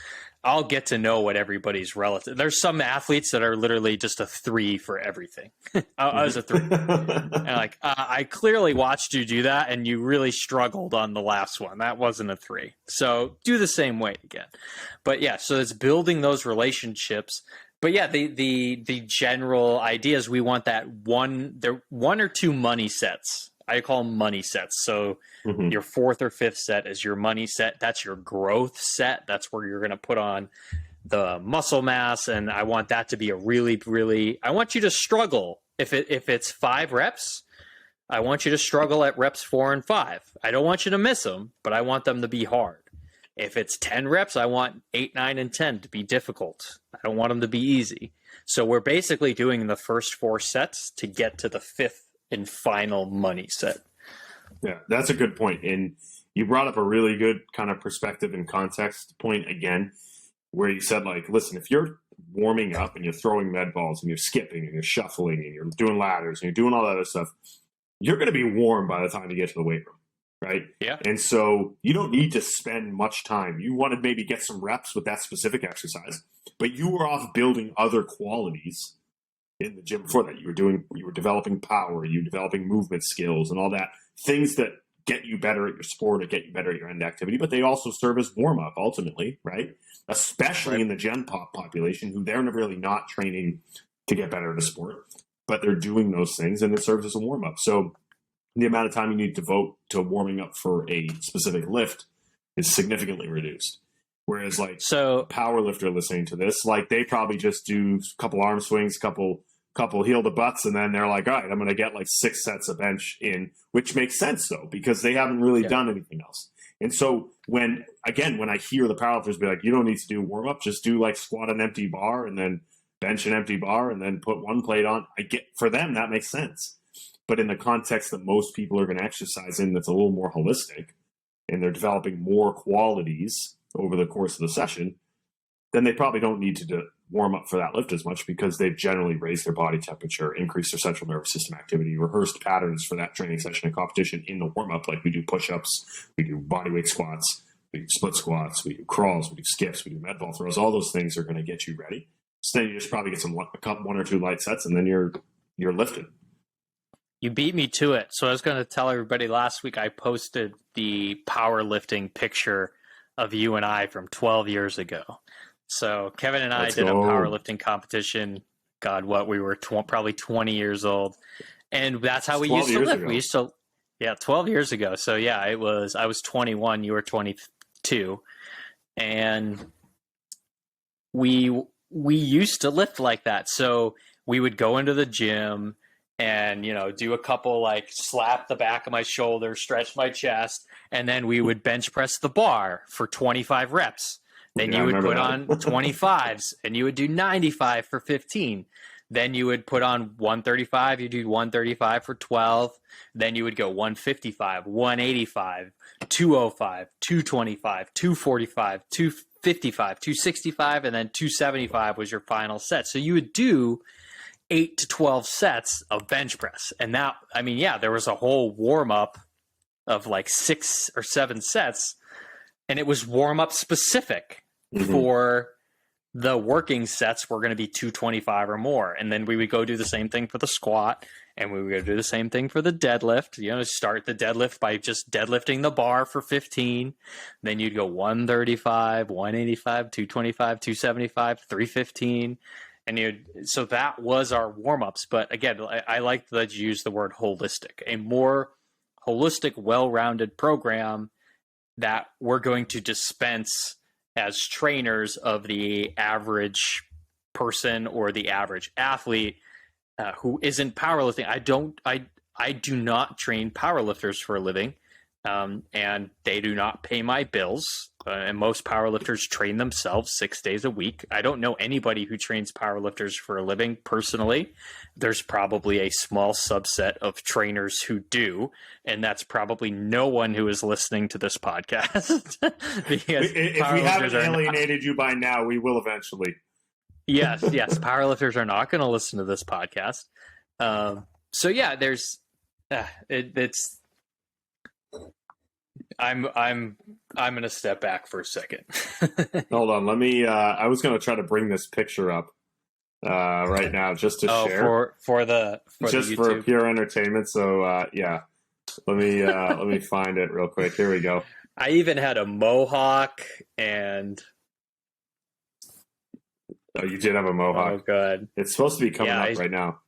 I'll get to know what everybody's relative. There's some athletes that are literally just a 3 for everything. I was a 3. And I clearly watched you do that, and you really struggled on the last one. That wasn't a 3. So do the same weight again. But yeah, so it's building those relationships. But yeah, the general idea is we want that one or two money sets. I call them money sets. So your 4th or 5th set is your money set. That's your growth set. That's where you're going to put on the muscle mass. And I want that to be a really, I want you to struggle. If it's 5 reps, I want you to struggle at reps 4 and 5. I don't want you to miss them, but I want them to be hard. If it's 10 reps, I want 8, 9, and 10 to be difficult. I don't want them to be easy. So we're basically doing the first 4 sets to get to the 5th and final money set. Yeah, that's a good point. And you brought up a really good kind of perspective and context point again, where you said, like, listen, if you're warming up and you're throwing med balls and you're skipping and you're shuffling and you're doing ladders and you're doing all that other stuff, you're going to be warm by the time you get to the weight room, right? Yeah. And so you don't need to spend much time. You want to maybe get some reps with that specific exercise, but you were off building other qualities in the gym before that. You were developing power, you were developing movement skills and all that, things that get you better at your sport or get you better at your end activity, but they also serve as warm-up ultimately, right? Especially in the gen pop population, who they're really not training to get better at a sport, but they're doing those things and it serves as a warm-up. So the amount of time you need to devote to warming up for a specific lift is significantly reduced. Whereas power lifter listening to this, like, they probably just do a couple arm swings, couple heel to butts, and then they're like, all right, I'm going to get like 6 sets of bench in, which makes sense though, because they haven't really done anything else. And so when I hear the powerlifters be like, you don't need to do warm up, just do like squat an empty bar and then bench an empty bar and then put one plate on. For them, that makes sense. But in the context that most people are going to exercise in, that's a little more holistic, and they're developing more qualities over the course of the session, then they probably don't need to warm up for that lift as much, because they've generally raised their body temperature, increased their central nervous system activity, rehearsed patterns for that training session and competition in the warm-up. Like, we do push-ups, we do bodyweight squats, we do split squats, we do crawls, we do skips, we do med ball throws. All those things are going to get you ready. So then you just probably get one or two light sets, and then you're you're lifting. You beat me to it. So I was going to tell everybody last week I posted the powerlifting picture of you and I from 12 years ago. So Kevin and I did a powerlifting competition. God, what we were probably 20 years old, and that's how we used to lift. We used to, 12 years ago. So yeah, I was 21, you were 22, and we used to lift like that. So we would go into the gym and, do a couple, like, slap the back of my shoulder, stretch my chest, and then we would bench press the bar for 25 reps. Then you would put on 25s, and you would do 95 for 15. Then you would put on 135. You do 135 for 12. Then you would go 155, 185, 205, 225, 245, 255, 265, and then 275 was your final set. So you would do 8 to 12 sets of bench press. And that, there was a whole warm up of like 6 or 7 sets, and it was warm up specific for the working sets were going to be 225 or more. And then we would go do the same thing for the squat, and we would go do the same thing for the deadlift. Start the deadlift by just deadlifting the bar for 15. Then you'd go 135, 185, 225, 275, 315. And so that was our warm-ups. But again, I like that you use the word holistic, a more holistic, well-rounded program that we're going to dispense as trainers of the average person or the average athlete who isn't powerlifting. I do not train powerlifters for a living, and they do not pay my bills. And most powerlifters train themselves 6 days a week. I don't know anybody who trains powerlifters for a living personally. There's probably a small subset of trainers who do, and that's probably no one who is listening to this podcast. Because if we haven't alienated you by now, we will eventually. Yes, powerlifters are not going to listen to this podcast. So yeah, there's it's. I'm going to step back for a second. Hold on, let me. I was going to try to bring this picture up right now just to share for the pure entertainment. So yeah, let me find it real quick. Here we go. I even had a mohawk and. Oh, you did have a mohawk. Oh, God. It's supposed to be coming up right now.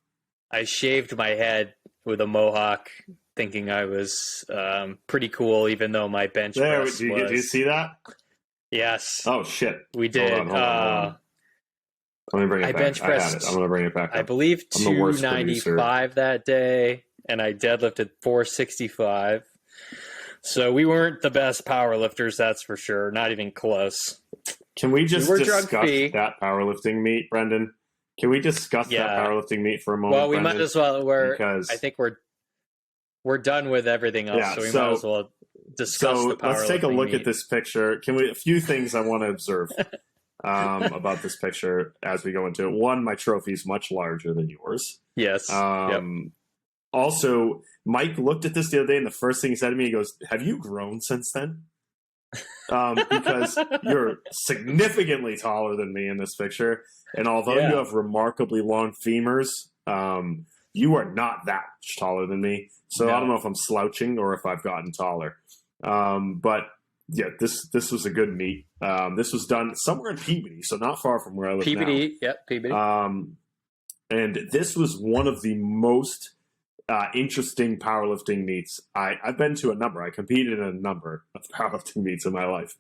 I shaved my head with a mohawk, thinking I was pretty cool, even though my bench press did you see that? Yes. Oh, shit. We did. Hold on. Let me bring it back. Bench pressed, I'm going to bring it back up. I believe 295 that day, and I deadlifted 465. So we weren't the best power lifters, that's for sure. Not even close. Can we just discuss that powerlifting meet, Brendan? Can we discuss that powerlifting meet for a moment? Well, we Brendan? might as well. I think we're done with everything else, so we might as well discuss the powerlifting. Let's take a look meet. at this picture. A few things I want to observe about this picture as we go into it. One, my trophy is much larger than yours. Yes. Also, Mike looked at this the other day, and the first thing he said to me, he goes, "Have you grown since then?" Because you're significantly taller than me in this picture, and although you have remarkably long femurs, you are not that much taller than me. So no. I don't know if I'm slouching or if I've gotten taller. But yeah, this was a good meet. This was done somewhere in Peabody, so not far from where I live now. Peabody. And this was one of the most interesting powerlifting meets. I've been to a number. I competed in a number of powerlifting meets in my life,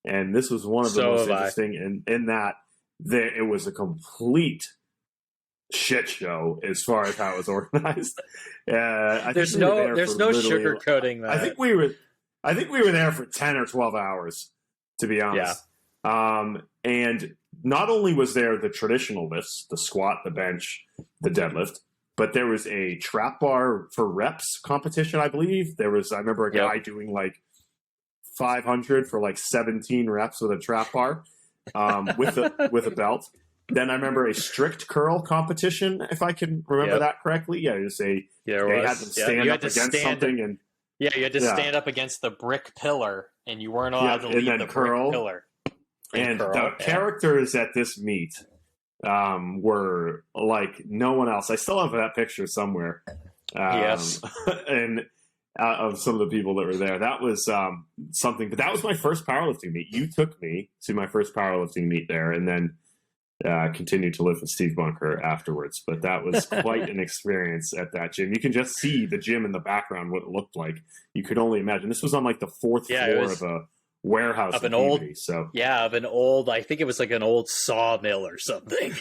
and this was one of the most interesting. In that it was a complete shit show as far as how it was organized. There's no sugarcoating that. I think we were there for 10 or 12 hours, to be honest. Yeah. And not only was there the traditional lifts, the squat, the bench, the deadlift, but there was a trap bar for reps competition, I believe. I remember a guy doing like 500 for like 17 reps with a trap bar with a belt. Then I remember a strict curl competition, if I can remember that correctly. Yeah, they had them stand up against something. And you had to stand up against the brick pillar, and you weren't allowed to leave the curl. Brick pillar. And the characters at this meet were like no one else. I still have that picture somewhere. Yes. And of some of the people that were there. That was something, but that was my first powerlifting meet. You took me to my first powerlifting meet there, and then continued to live with Steve Bunker afterwards. But that was quite an experience at that gym. You can just see the gym in the background, what it looked like. You could only imagine. This was on like the fourth floor of a warehouse of in an old, Peabody, so of an old, I think it was like an old sawmill or something.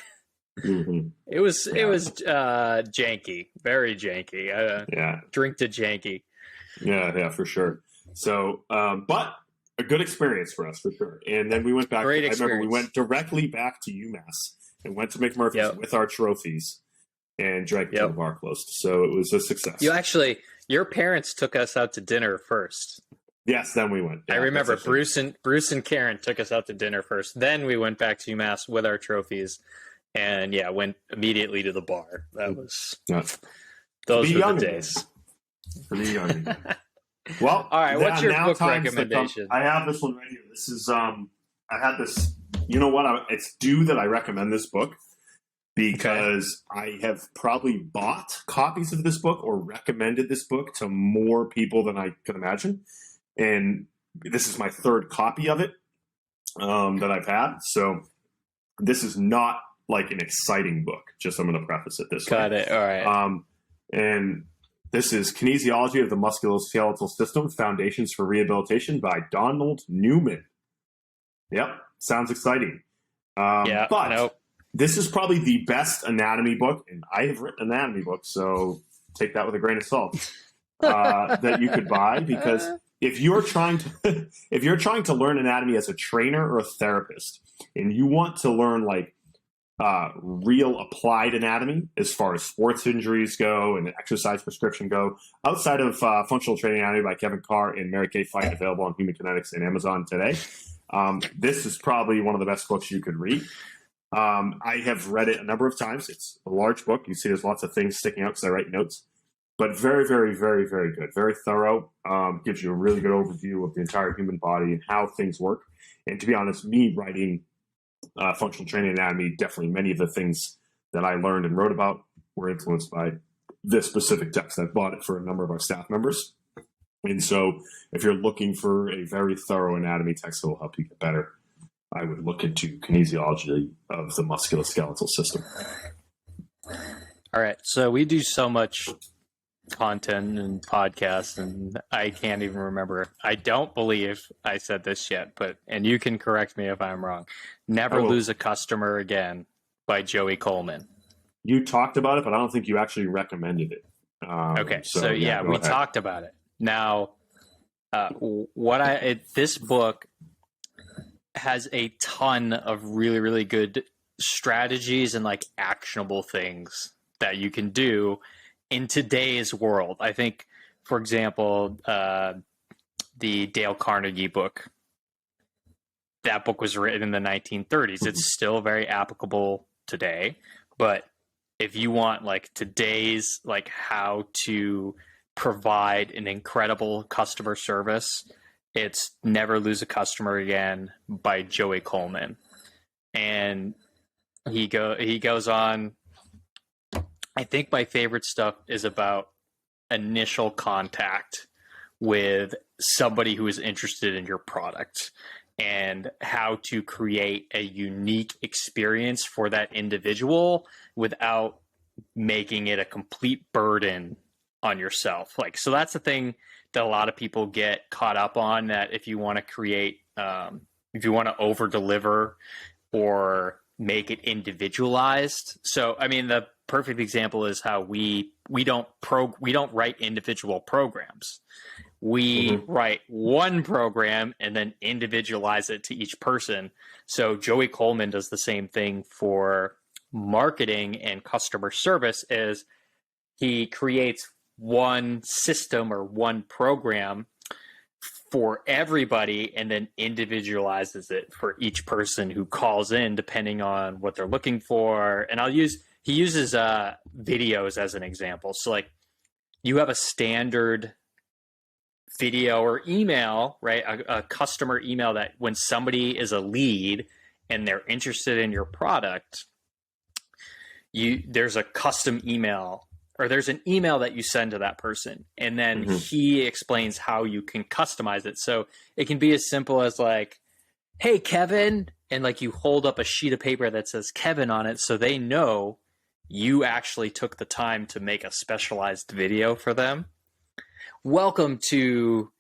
mm-hmm. It was janky, very janky. Drink to janky. Yeah, for sure. So, but a good experience for us, for sure. And then we went back. Great I remember we experience. went directly back to UMass and went to McMurphy's with our trophies and drank until the bar closed. So it was a success. Your parents took us out to dinner first. Yes, then we went. Yeah, I remember Bruce and Karen took us out to dinner first. Then we went back to UMass with our trophies, and went immediately to the bar. That was those were the days. For the young. Well, all right. What's your book recommendation? I have this one right here. This is I had this. You know what? It's due that I recommend this book because I have probably bought copies of this book or recommended this book to more people than I could imagine. And this is my third copy of it that I've had. So this is not like an exciting book. Just I'm going to preface it this way. Got it. All right. And this is Kinesiology of the Musculoskeletal System, Foundations for Rehabilitation by Donald Newman. Yep. Sounds exciting. But this is probably the best anatomy book, and I have written an anatomy book, so take that with a grain of salt, that you could buy, because if you're trying to learn anatomy as a trainer or a therapist, and you want to learn like real applied anatomy as far as sports injuries go and exercise prescription go, outside of Functional Training Anatomy by Kevin Carr and Mary Kay Fight, available on Human Kinetics and Amazon today, this is probably one of the best books you could read. I have read it a number of times. It's a large book. You see there's lots of things sticking out because I write notes. But very, very, very, very good. Very thorough. Gives you a really good overview of the entire human body and how things work. And to be honest, me writing functional training anatomy, definitely many of the things that I learned and wrote about were influenced by this specific text. I bought it for a number of our staff members. And so if you're looking for a very thorough anatomy text that will help you get better, I would look into Kinesiology of the Musculoskeletal System. All right. So we do so much content and podcasts, and I can't even remember. I don't believe I said this yet, and you can correct me if I'm wrong. Never Lose a Customer Again by Joey Coleman. You talked about it, but I don't think you actually recommended it. Okay. So we talked about it. Now, this book has a ton of really, really good strategies and like actionable things that you can do in today's world. I think, for example, the Dale Carnegie book, that book was written in the 1930s. It's still very applicable today. But if you want like today's, like how to provide an incredible customer service, it's Never Lose a Customer Again by Joey Coleman. And he goes on. I think my favorite stuff is about initial contact with somebody who is interested in your product and how to create a unique experience for that individual without making it a complete burden on yourself. Like, so that's the thing that a lot of people get caught up on, that if you want to create, if you want to over deliver or make it individualized. So, I mean, the perfect example is how we don't write individual programs. We write one program and then individualize it to each person. So Joey Coleman does the same thing for marketing and customer service. Is he creates one system or one program for everybody and then individualizes it for each person who calls in, depending on what they're looking for. And he uses videos as an example. So like you have a standard video or email, right? A customer email that when somebody is a lead and they're interested in your product, there's a custom email, or there's an email that you send to that person, and then he explains how you can customize it. So it can be as simple as like, hey, Kevin, and like you hold up a sheet of paper that says Kevin on it, so they know you actually took the time to make a specialized video for them. Welcome to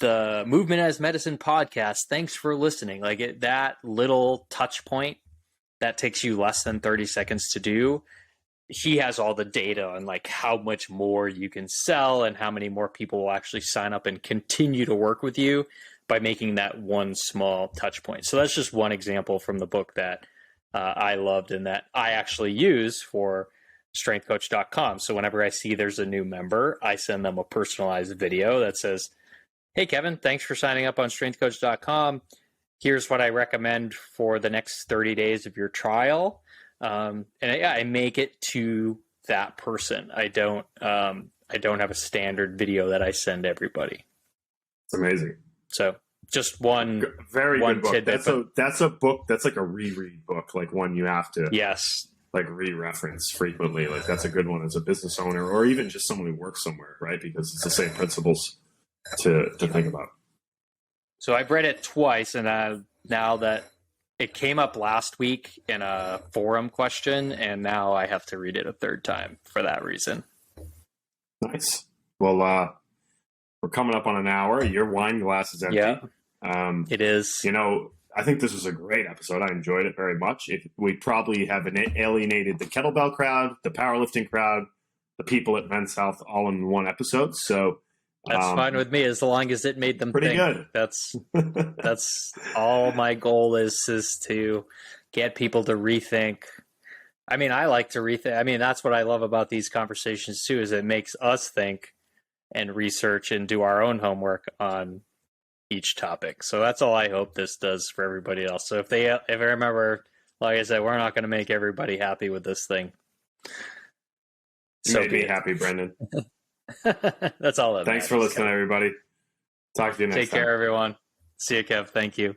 the Movement as Medicine podcast. Thanks for listening. Like that little touch point that takes you less than 30 seconds to do. He has all the data on like how much more you can sell and how many more people will actually sign up and continue to work with you by making that one small touch point. So that's just one example from the book that I loved and that I actually use for strengthcoach.com. So whenever I see there's a new member, I send them a personalized video that says, hey, Kevin, thanks for signing up on strengthcoach.com. Here's what I recommend for the next 30 days of your trial. And I make it to that person. I don't have a standard video that I send everybody. It's amazing. So just one good book. Tidbit, that's a book that's like a reread book, like one you have to like re-reference frequently. Like that's a good one as a business owner or even just someone who works somewhere, right? Because it's the same principles to think about. So I've read it twice, and now that it came up last week in a forum question, and now I have to read it a third time for that reason. Nice. Well, we're coming up on an hour. Your wine glass is empty. Yeah, it is. You know, I think this was a great episode. I enjoyed it very much. We probably have alienated the kettlebell crowd, the powerlifting crowd, the people at Men's Health all in one episode. So that's fine with me as long as it made them pretty think. Good. That's all my goal is to get people to rethink. I mean, I like to rethink. I mean, that's what I love about these conversations too, is it makes us think and research and do our own homework on each topic. So that's all I hope this does for everybody else. So if I remember, like I said, we're not going to make everybody happy with this thing. So made me happy, Brendan. That's all. Thanks for listening, everybody. Talk to you next time. Take care, everyone. See you, Kev. Thank you.